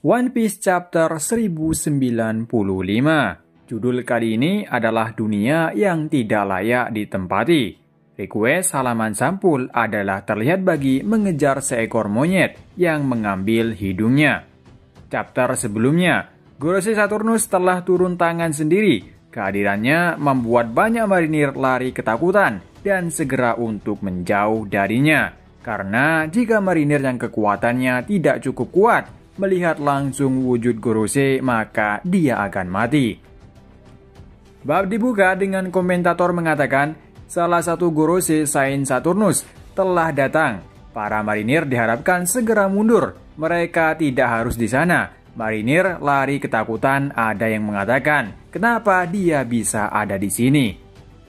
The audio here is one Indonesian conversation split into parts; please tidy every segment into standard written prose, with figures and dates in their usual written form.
One Piece Chapter 1095. Judul kali ini adalah dunia yang tidak layak ditempati. Request halaman sampul adalah terlihat bagi mengejar seekor monyet yang mengambil hidungnya. Chapter sebelumnya, Gorosei Saturnus telah turun tangan sendiri. Kehadirannya membuat banyak marinir lari ketakutan dan segera untuk menjauh darinya. Karena jika marinir yang kekuatannya tidak cukup kuat melihat langsung wujud Gorosei, maka dia akan mati. Bab dibuka dengan komentator mengatakan, salah satu Gorosei Saint Saturnus telah datang. Para marinir diharapkan segera mundur. Mereka tidak harus di sana. Marinir lari ketakutan, ada yang mengatakan, kenapa dia bisa ada di sini?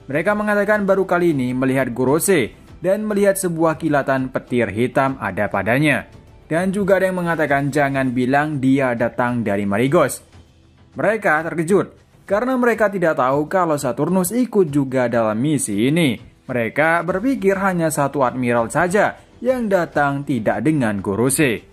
Mereka mengatakan baru kali ini melihat Gorosei dan melihat sebuah kilatan petir hitam ada padanya. Dan juga ada yang mengatakan jangan bilang dia datang dari Marigos. Mereka terkejut karena mereka tidak tahu kalau Saturnus ikut juga dalam misi ini. Mereka berpikir hanya satu admiral saja yang datang, tidak dengan Gorosei.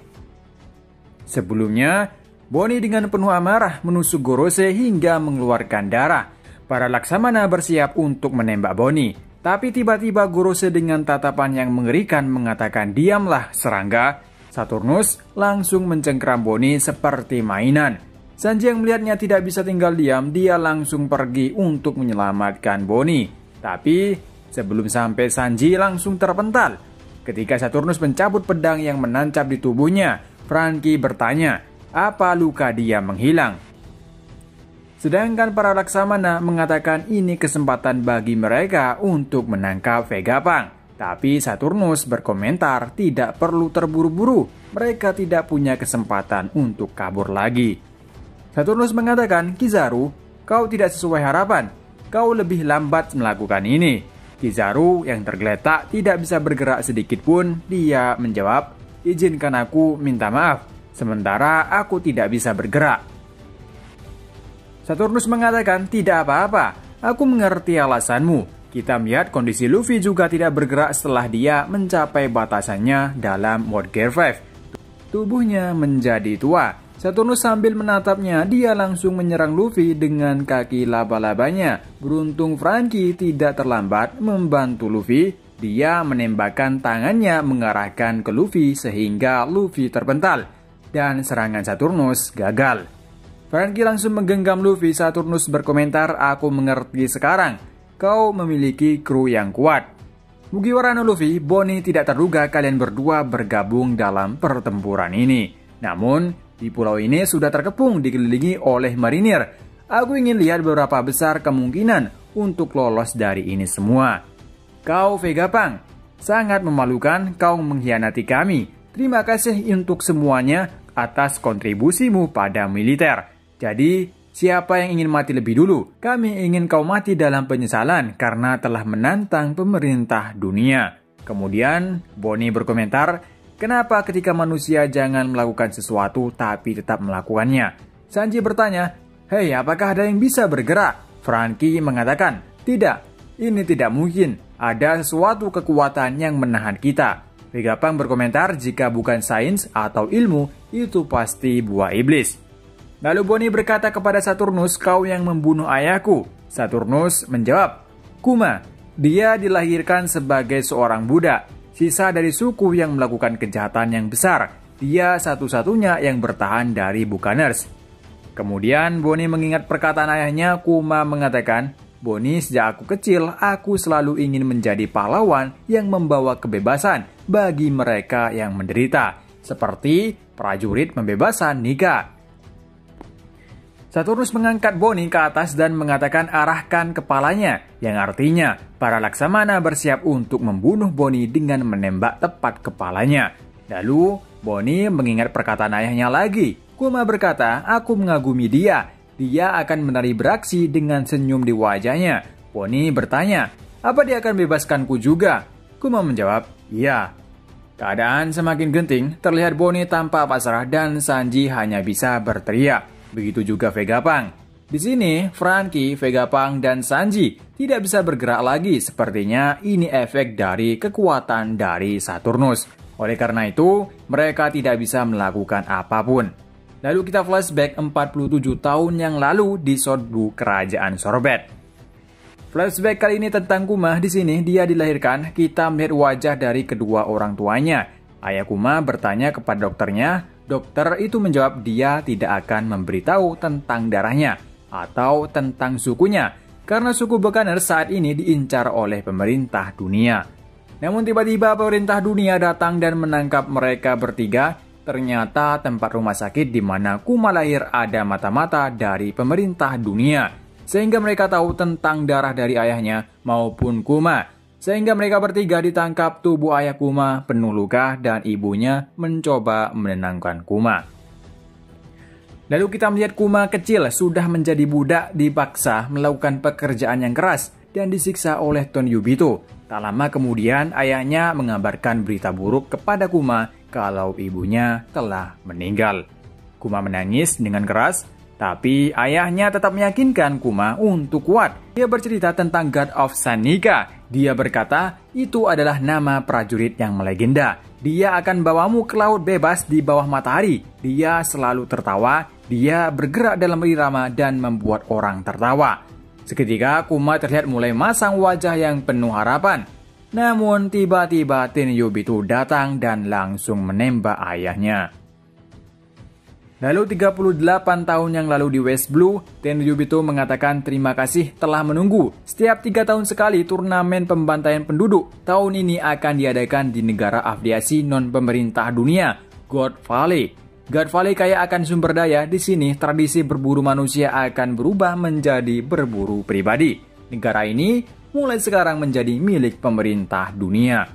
Sebelumnya, Bonnie dengan penuh amarah menusuk Gorosei hingga mengeluarkan darah. Para laksamana bersiap untuk menembak Bonnie. Tapi tiba-tiba Gorosei dengan tatapan yang mengerikan mengatakan, diamlah serangga. Saturnus langsung mencengkeram Bonnie seperti mainan. Sanji yang melihatnya tidak bisa tinggal diam, dia langsung pergi untuk menyelamatkan Bonnie. Tapi sebelum sampai, Sanji langsung terpental. Ketika Saturnus mencabut pedang yang menancap di tubuhnya, Franky bertanya, apa luka dia menghilang? Sedangkan para laksamana mengatakan ini kesempatan bagi mereka untuk menangkap Vegapunk. Tapi Saturnus berkomentar tidak perlu terburu-buru, mereka tidak punya kesempatan untuk kabur lagi. Saturnus mengatakan, Kizaru, kau tidak sesuai harapan, kau lebih lambat melakukan ini. Kizaru yang tergeletak tidak bisa bergerak sedikit pun, dia menjawab, izinkan aku minta maaf, sementara aku tidak bisa bergerak. Saturnus mengatakan, tidak apa-apa, aku mengerti alasanmu. Kita melihat kondisi Luffy juga tidak bergerak setelah dia mencapai batasannya dalam mode Gear 5. Tubuhnya menjadi tua. Saturnus sambil menatapnya, dia langsung menyerang Luffy dengan kaki laba-labanya. Beruntung Franky tidak terlambat membantu Luffy. Dia menembakkan tangannya mengarahkan ke Luffy sehingga Luffy terpental. Dan serangan Saturnus gagal. Franky langsung menggenggam Luffy. Saturnus berkomentar, aku mengerti sekarang. Kau memiliki kru yang kuat. Mugiwara no Luffy, Bonnie tidak terduga kalian berdua bergabung dalam pertempuran ini. Namun, di pulau ini sudah terkepung dikelilingi oleh marinir. Aku ingin lihat beberapa besar kemungkinan untuk lolos dari ini semua. Kau Vegapunk, sangat memalukan kau mengkhianati kami. Terima kasih untuk semuanya atas kontribusimu pada militer. Jadi, siapa yang ingin mati lebih dulu? Kami ingin kau mati dalam penyesalan karena telah menantang pemerintah dunia. Kemudian Bonnie berkomentar, kenapa ketika manusia jangan melakukan sesuatu tapi tetap melakukannya? Sanji bertanya, hei, apakah ada yang bisa bergerak? Franky mengatakan, tidak, ini tidak mungkin. Ada sesuatu kekuatan yang menahan kita. Vegapunk berkomentar, jika bukan sains atau ilmu, itu pasti buah iblis. Lalu Bonnie berkata kepada Saturnus, kau yang membunuh ayahku. Saturnus menjawab, Kuma, dia dilahirkan sebagai seorang budak, sisa dari suku yang melakukan kejahatan yang besar. Dia satu-satunya yang bertahan dari Buccaneers. Kemudian Bonnie mengingat perkataan ayahnya. Kuma mengatakan, Bonnie, sejak aku kecil, aku selalu ingin menjadi pahlawan yang membawa kebebasan bagi mereka yang menderita, seperti prajurit pembebasan Nika. Saturnus mengangkat Bonnie ke atas dan mengatakan arahkan kepalanya, yang artinya para laksamana bersiap untuk membunuh Bonnie dengan menembak tepat kepalanya. Lalu Bonnie mengingat perkataan ayahnya lagi. Kuma berkata, aku mengagumi dia. Dia akan menari beraksi dengan senyum di wajahnya. Bonnie bertanya, apa dia akan bebaskanku juga? Kuma menjawab, iya. Keadaan semakin genting, terlihat Bonnie tanpa pasrah dan Sanji hanya bisa berteriak. Begitu juga Vegapunk. Di sini, Franky, Vegapunk, dan Sanji tidak bisa bergerak lagi. Sepertinya ini efek dari kekuatan dari Saturnus. Oleh karena itu, mereka tidak bisa melakukan apapun. Lalu kita flashback 47 tahun yang lalu di Sodbu Kerajaan Sorbet. Flashback kali ini tentang Kuma. Di sini dia dilahirkan, kita melihat wajah dari kedua orang tuanya. Ayah Kuma bertanya kepada dokternya, dokter itu menjawab dia tidak akan memberitahu tentang darahnya atau tentang sukunya, karena suku Buccaneers saat ini diincar oleh pemerintah dunia. Namun tiba-tiba pemerintah dunia datang dan menangkap mereka bertiga. Ternyata tempat rumah sakit di mana Kuma lahir ada mata-mata dari pemerintah dunia. Sehingga mereka tahu tentang darah dari ayahnya maupun Kuma. Sehingga mereka bertiga ditangkap, tubuh ayah Kuma penuh luka dan ibunya mencoba menenangkan Kuma. Lalu kita melihat Kuma kecil sudah menjadi budak, dipaksa melakukan pekerjaan yang keras dan disiksa oleh Ton Yubito. Tak lama kemudian ayahnya mengabarkan berita buruk kepada Kuma kalau ibunya telah meninggal. Kuma menangis dengan keras, tapi ayahnya tetap meyakinkan Kuma untuk kuat. Dia bercerita tentang God of Sun Nika. Dia berkata, itu adalah nama prajurit yang melegenda. Dia akan bawamu ke laut bebas di bawah matahari. Dia selalu tertawa, dia bergerak dalam irama dan membuat orang tertawa. Seketika Kuma terlihat mulai masang wajah yang penuh harapan. Namun tiba-tiba Tenryubitu datang dan langsung menembak ayahnya. Lalu 38 tahun yang lalu di West Blue, Tenryubitu mengatakan terima kasih telah menunggu. Setiap 3 tahun sekali turnamen pembantaian penduduk tahun ini akan diadakan di negara afiliasi non-pemerintah dunia, God Valley. God Valley kaya akan sumber daya, di sini tradisi berburu manusia akan berubah menjadi berburu pribadi. Negara ini mulai sekarang menjadi milik pemerintah dunia.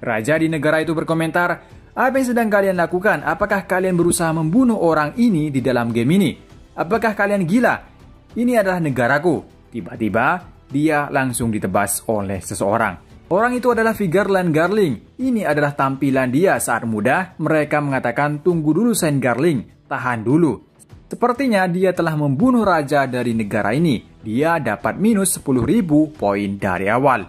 Raja di negara itu berkomentar, apa yang sedang kalian lakukan? Apakah kalian berusaha membunuh orang ini di dalam game ini? Apakah kalian gila? Ini adalah negaraku. Tiba-tiba, dia langsung ditebas oleh seseorang. Orang itu adalah Vigeland Garling. Ini adalah tampilan dia saat muda. Mereka mengatakan, tunggu dulu Saint Garling, tahan dulu. Sepertinya dia telah membunuh raja dari negara ini. Dia dapat minus 10.000 poin dari awal.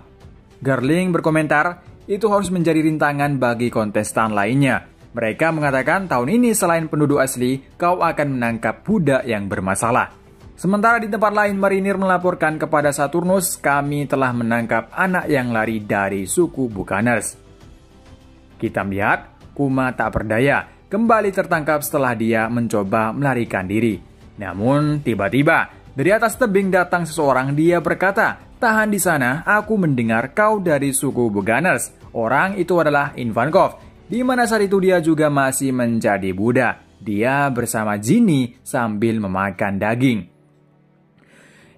Garling berkomentar, itu harus menjadi rintangan bagi kontestan lainnya. Mereka mengatakan tahun ini selain penduduk asli, kau akan menangkap budak yang bermasalah. Sementara di tempat lain, marinir melaporkan kepada Saturnus, kami telah menangkap anak yang lari dari suku Buccaneers. Kita melihat, Kuma tak berdaya, kembali tertangkap setelah dia mencoba melarikan diri. Namun, tiba-tiba, dari atas tebing datang seseorang, dia berkata, tahan di sana, aku mendengar kau dari suku Buccaneers. Orang itu adalah Ivankov, di mana saat itu dia juga masih menjadi budak. Dia bersama Ginny sambil memakan daging.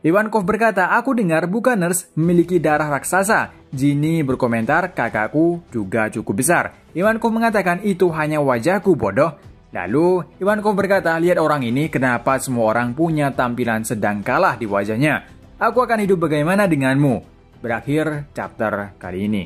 Ivankov berkata, aku dengar Buccaneers memiliki darah raksasa. Ginny berkomentar, kakakku juga cukup besar. Ivankov mengatakan, itu hanya wajahku bodoh. Lalu Ivankov berkata, lihat orang ini, kenapa semua orang punya tampilan sedang kalah di wajahnya. Aku akan hidup bagaimana denganmu. Berakhir chapter kali ini.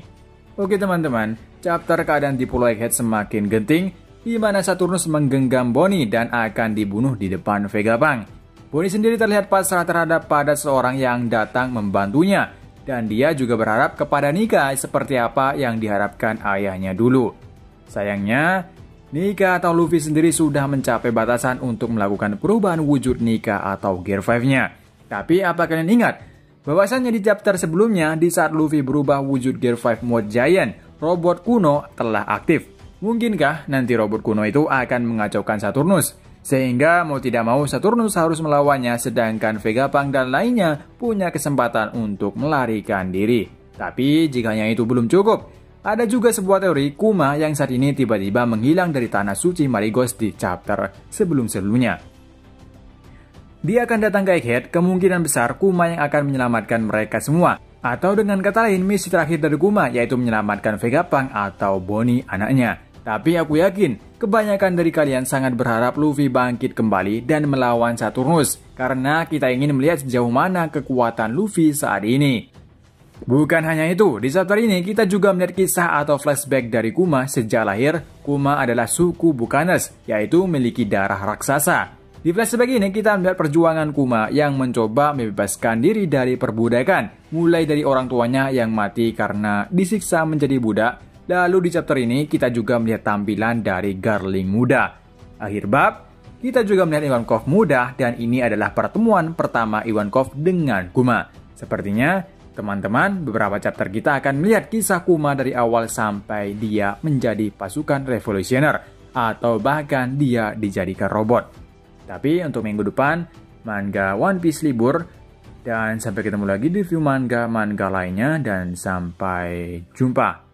Oke teman-teman, chapter keadaan di Pulau Egghead semakin genting, di mana Saturnus menggenggam Bonnie dan akan dibunuh di depan Vegapunk. Bonnie sendiri terlihat pasrah terhadap pada seorang yang datang membantunya, dan dia juga berharap kepada Nika seperti apa yang diharapkan ayahnya dulu. Sayangnya, Nika atau Luffy sendiri sudah mencapai batasan untuk melakukan perubahan wujud Nika atau Gear 5-nya. Tapi apa kalian ingat? Bahwasannya di chapter sebelumnya, di saat Luffy berubah wujud Gear 5 Mode Giant, robot kuno telah aktif. Mungkinkah nanti robot kuno itu akan mengacaukan Saturnus? Sehingga mau tidak mau Saturnus harus melawannya, sedangkan Vegapunk dan lainnya punya kesempatan untuk melarikan diri. Tapi jikanya itu belum cukup, ada juga sebuah teori Kuma yang saat ini tiba-tiba menghilang dari tanah suci Marigos di chapter sebelum-sebelumnya. Dia akan datang ke Egghead, kemungkinan besar Kuma yang akan menyelamatkan mereka semua. Atau dengan kata lain, misi terakhir dari Kuma yaitu menyelamatkan Vegapunk atau Bonnie anaknya. Tapi aku yakin, kebanyakan dari kalian sangat berharap Luffy bangkit kembali dan melawan Saturnus. Karena kita ingin melihat sejauh mana kekuatan Luffy saat ini. Bukan hanya itu, di chapter ini kita juga melihat kisah atau flashback dari Kuma sejak lahir. Kuma adalah suku Buccaneers, yaitu memiliki darah raksasa. Di flashback ini kita melihat perjuangan Kuma yang mencoba membebaskan diri dari perbudakan, mulai dari orang tuanya yang mati karena disiksa menjadi budak. Lalu di chapter ini kita juga melihat tampilan dari Garling muda. Akhir bab, Kita juga melihat Ivankov muda dan ini adalah pertemuan pertama Ivankov dengan Kuma. Sepertinya teman-teman, beberapa chapter kita akan melihat kisah Kuma dari awal sampai dia menjadi pasukan revolusioner atau bahkan dia dijadikan robot. Tapi untuk minggu depan, manga One Piece libur dan sampai ketemu lagi di review manga lainnya dan sampai jumpa.